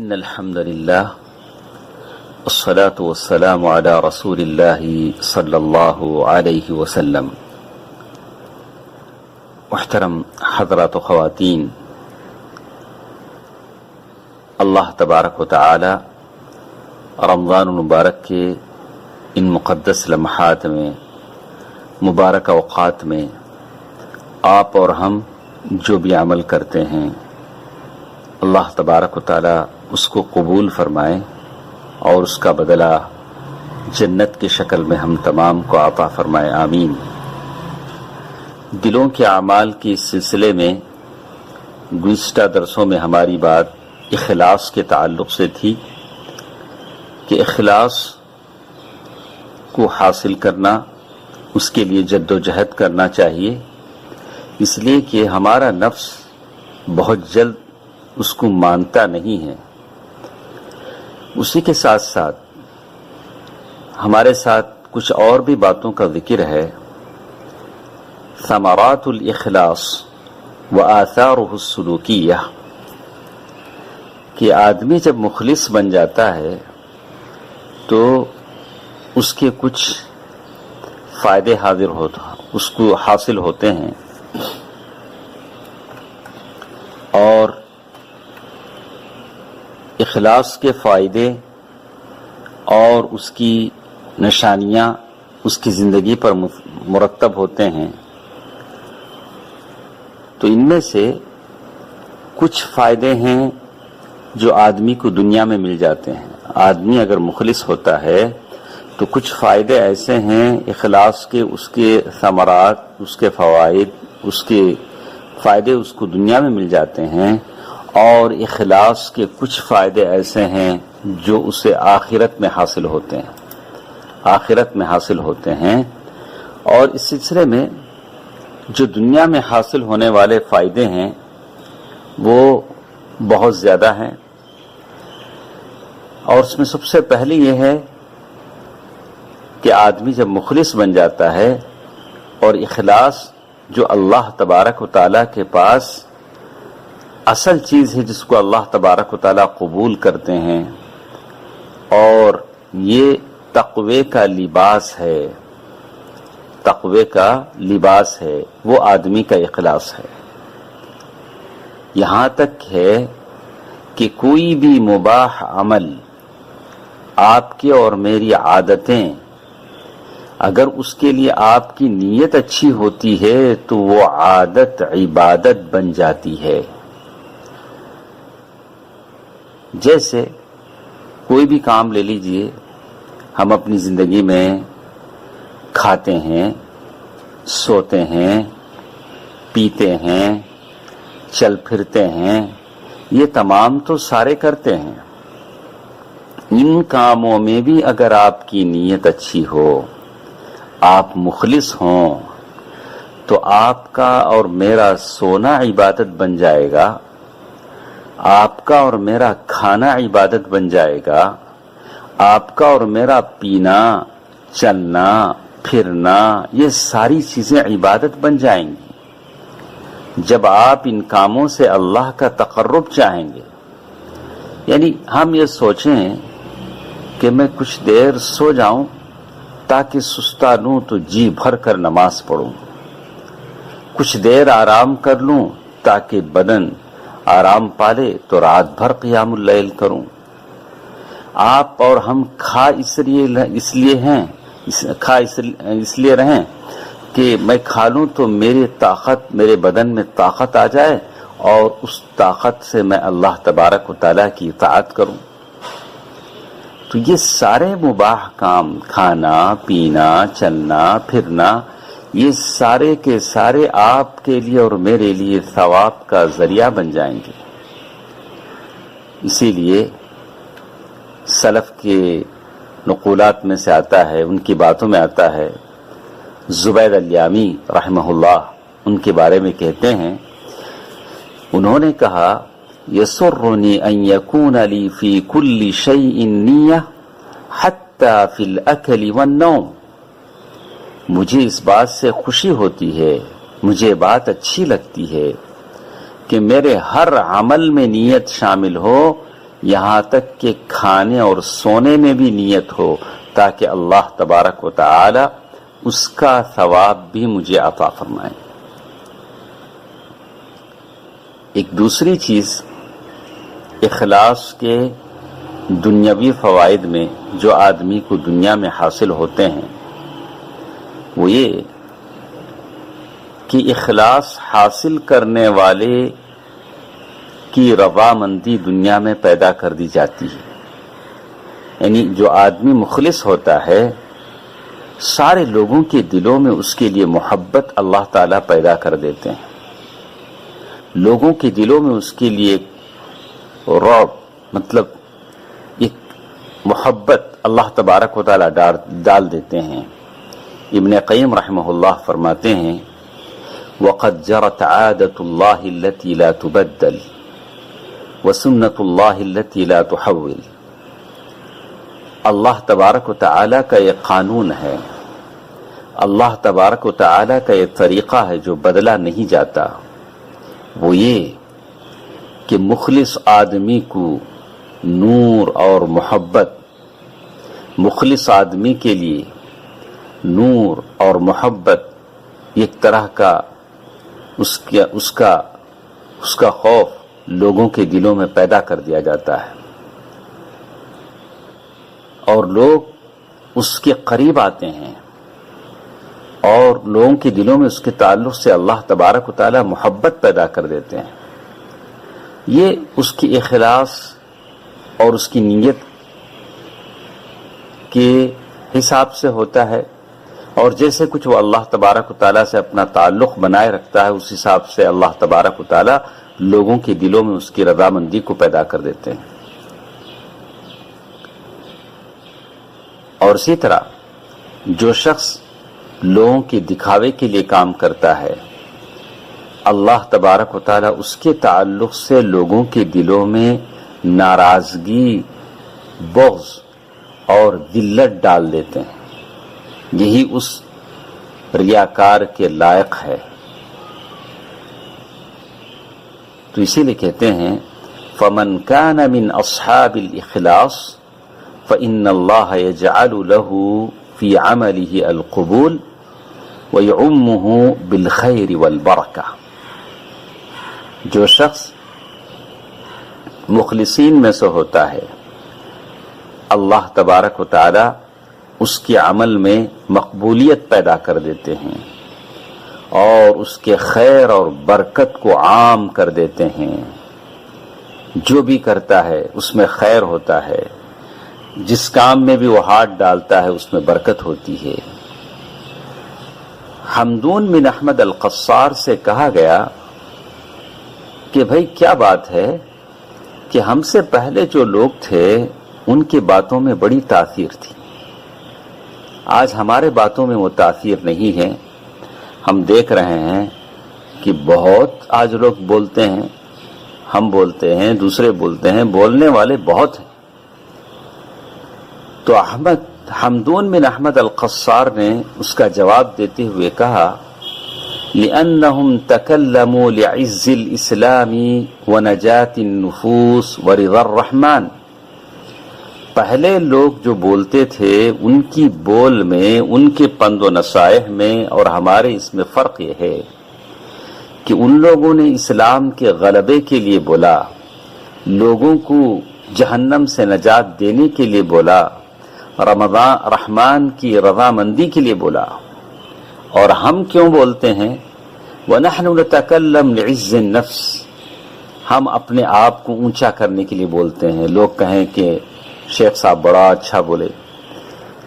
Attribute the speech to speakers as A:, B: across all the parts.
A: إن الحمد لله والصلاة والسلام على رسول الله صلى الله عليه وسلم. محترم حضرات و خواتین، اللہ تبارک و تعالی رمضان المبارک کے ان مقدس لمحات میں، مبارک اوقات میں آپ اور ہم جو بھی عمل کرتے ہیں اللہ تبارک و تعالی اس کو قبول فرمائے اور اس کا بدلہ جنت کی شکل میں ہم تمام کو عطا فرمائے، آمین۔ دلوں کے اعمال کے سلسلے میں گزشتہ درسوں میں ہماری بات اخلاص کے تعلق سے تھی کہ اخلاص کو حاصل کرنا، اس کے لیے جد و جہد کرنا چاہیے، اس لیے کہ ہمارا نفس بہت جلد اس کو مانتا نہیں ہے۔ اسی کے ساتھ ساتھ ہمارے ساتھ کچھ اور بھی باتوں کا ذکر ہے۔ ثمرات الاخلاص وآثارہ السلوکیہ، کہ آدمی جب مخلص بن جاتا ہے تو اس کے کچھ فائدے اس کو حاصل ہوتے ہیں، اور اخلاص کے فائدے اور اس کی نشانیاں اس کی زندگی پر مرتب ہوتے ہیں۔ تو ان میں سے کچھ فائدے ہیں جو آدمی کو دنیا میں مل جاتے ہیں۔ آدمی اگر مخلص ہوتا ہے تو کچھ فائدے ایسے ہیں اخلاص کے، اس کے ثمرات، اس کے فوائد، اس کے فائدے اس کو دنیا میں مل جاتے ہیں، اور اخلاص کے کچھ فائدے ایسے ہیں جو اسے آخرت میں حاصل ہوتے ہیں۔ اور اس سلسلے میں جو دنیا میں حاصل ہونے والے فائدے ہیں وہ بہت زیادہ ہیں، اور اس میں سب سے پہلی یہ ہے کہ آدمی جب مخلص بن جاتا ہے، اور اخلاص جو اللہ تبارک و تعالیٰ کے پاس اصل چیز ہے جس کو اللہ تبارک و تعالیٰ قبول کرتے ہیں، اور یہ تقوی کا لباس ہے، وہ آدمی کا اخلاص ہے۔ یہاں تک ہے کہ کوئی بھی مباح عمل، آپ کی اور میری عادتیں، اگر اس کے لیے آپ کی نیت اچھی ہوتی ہے تو وہ عادت عبادت بن جاتی ہے۔ جیسے کوئی بھی کام لے لیجئے، ہم اپنی زندگی میں کھاتے ہیں، سوتے ہیں، پیتے ہیں، چل پھرتے ہیں، یہ تمام تو سارے کرتے ہیں۔ ان کاموں میں بھی اگر آپ کی نیت اچھی ہو، آپ مخلص ہوں، تو آپ کا اور میرا سونا عبادت بن جائے گا، آپ کا اور میرا کھانا عبادت بن جائے گا، آپ کا اور میرا پینا، چلنا، پھرنا، یہ ساری چیزیں عبادت بن جائیں گی جب آپ ان کاموں سے اللہ کا تقرب چاہیں گے۔ یعنی ہم یہ سوچیں کہ میں کچھ دیر سو جاؤں تاکہ سستا لوں تو جی بھر کر نماز پڑھوں، کچھ دیر آرام کر لوں تاکہ بدن آرام پالے تو رات بھر قیام اللیل کروں۔ آپ اور ہم کھا اس لیے رہیں کہ میں کھا لوں تو میرے بدن میں طاقت آ جائے، اور اس طاقت سے میں اللہ تبارک و تعالیٰ کی اطاعت کروں۔ تو یہ سارے مباح کام، کھانا، پینا، چلنا، پھرنا، یہ سارے کے سارے آپ کے لیے اور میرے لیے ثواب کا ذریعہ بن جائیں گے۔ اسی لیے سلف کے نقولات میں سے آتا ہے، ان کی باتوں میں آتا ہے، زبید الیامی رحمہ اللہ ان کے بارے میں کہتے ہیں، انہوں نے کہا، یسرنی ان یکون لی فی کل شیء نیہ حتی فی الاکل والنوم، مجھے اس بات سے خوشی ہوتی ہے، مجھے بات اچھی لگتی ہے کہ میرے ہر عمل میں نیت شامل ہو یہاں تک کہ کھانے اور سونے میں بھی نیت ہو تاکہ اللہ تبارک و تعالی اس کا ثواب بھی مجھے عطا فرمائے۔ ایک دوسری چیز اخلاص کے دنیاوی فوائد میں جو آدمی کو دنیا میں حاصل ہوتے ہیں وہ یہ کہ اخلاص حاصل کرنے والے کی رضامندی دنیا میں پیدا کر دی جاتی ہے۔ یعنی جو آدمی مخلص ہوتا ہے سارے لوگوں کے دلوں میں اس کے لیے محبت اللہ تعالیٰ پیدا کر دیتے ہیں، لوگوں کے دلوں میں اس کے لیے رعب مطلب ایک محبت اللہ تبارک و تعالیٰ ڈال دیتے ہیں۔ ابن قیم رحمہ اللہ فرماتے ہیں وَقَدْ جَرَتْ عَادَةُ اللَّهِ الَّتِي لَا تُبَدَّلْ وَسُنَّةُ اللَّهِ الَّتِي لَا تُحَوِّلْ۔ اللہ تبارک و تعالیٰ کا یہ قانون ہے، اللہ تبارک و تعالیٰ کا یہ طریقہ ہے جو بدلا نہیں جاتا، وہ یہ کہ مخلص آدمی کو نور اور محبت، مخلص آدمی کے لیے نور اور محبت ایک طرح کا اس کا خوف لوگوں کے دلوں میں پیدا کر دیا جاتا ہے اور لوگ اس کے قریب آتے ہیں اور لوگوں کے دلوں میں اس کے تعلق سے اللہ تبارک و تعالی محبت پیدا کر دیتے ہیں۔ یہ اس کی اخلاص اور اس کی نیت کے حساب سے ہوتا ہے، اور جیسے کچھ وہ اللہ تبارک و تعالیٰ سے اپنا تعلق بنائے رکھتا ہے اس حساب سے اللہ تبارک و تعالیٰ لوگوں کے دلوں میں اس کی رضامندی کو پیدا کر دیتے ہیں۔ اور اسی طرح جو شخص لوگوں کے دکھاوے کے لیے کام کرتا ہے اللہ تبارک و تعالیٰ اس کے تعلق سے لوگوں کے دلوں میں ناراضگی، بغض اور ذلت ڈال دیتے ہیں۔ یہی اس ریاکار کے لائق ہے۔ تو اسی لیے کہتے ہیں فَمَنْ كَانَ مِنْ أَصْحَابِ الْإِخْلَاصِ فَإِنَّ اللَّهَ يَجْعَلُ لَهُ فِي عَمَلِهِ الْقُبُولِ وَيُعُمُّهُ بِالْخَيْرِ وَالْبَرَكَةِ۔ جو شخص مخلصین میں سے ہوتا ہے اللہ تبارک و تعالی اس کے عمل میں مقبولیت پیدا کر دیتے ہیں اور اس کے خیر اور برکت کو عام کر دیتے ہیں۔ جو بھی کرتا ہے اس میں خیر ہوتا ہے، جس کام میں بھی وہ ہاتھ ڈالتا ہے اس میں برکت ہوتی ہے۔ حمدون بن احمد القصار سے کہا گیا کہ بھائی کیا بات ہے کہ ہم سے پہلے جو لوگ تھے ان کی باتوں میں بڑی تاثیر تھی، آج ہمارے باتوں میں وہ تاثیر نہیں ہے۔ ہم دیکھ رہے ہیں کہ بہت آج لوگ بولتے ہیں، ہم بولتے ہیں، دوسرے بولتے ہیں، بولنے والے بہت ہیں۔ تو حمدون بن احمد القصار نے اس کا جواب دیتے ہوئے کہا لِأَنَّهُمْ تَكَلَّمُوا لِعِزِّ الْإِسْلَامِ وَنَجَاةِ النُّفُوسِ وَرِضَى الرَّحْمَنِ۔ پہلے لوگ جو بولتے تھے ان کی بول میں، ان کے پند و نصائح میں اور ہمارے اس میں فرق یہ ہے کہ ان لوگوں نے اسلام کے غلبے کے لیے بولا، لوگوں کو جہنم سے نجات دینے کے لیے بولا، رحمان کی رضامندی کے لیے بولا۔ اور ہم کیوں بولتے ہیں وَنَحْنُ نَتَكَلَّمْ لِعِزِّ النَّفْسِ، ہم اپنے آپ کو اونچا کرنے کے لیے بولتے ہیں۔ لوگ کہیں کہ شیخ صاحب بڑا اچھا بولے،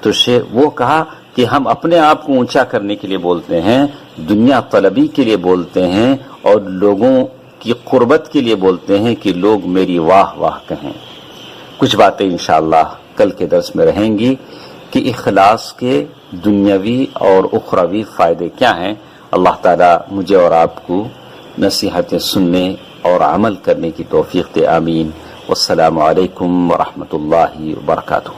A: تو وہ کہا کہ ہم اپنے آپ کو اونچا کرنے کے لیے بولتے ہیں، دنیا طلبی کے لیے بولتے ہیں اور لوگوں کی قربت کے لیے بولتے ہیں کہ لوگ میری واہ واہ کہیں۔ کچھ باتیں انشاءاللہ کل کے درس میں رہیں گی کہ اخلاص کے دنیاوی اور اخروی فائدے کیا ہیں۔ اللہ تعالیٰ مجھے اور آپ کو نصیحتیں سننے اور عمل کرنے کی توفیق دے، آمین۔ والسلام علیکم ورحمۃ اللہ وبرکاتہ۔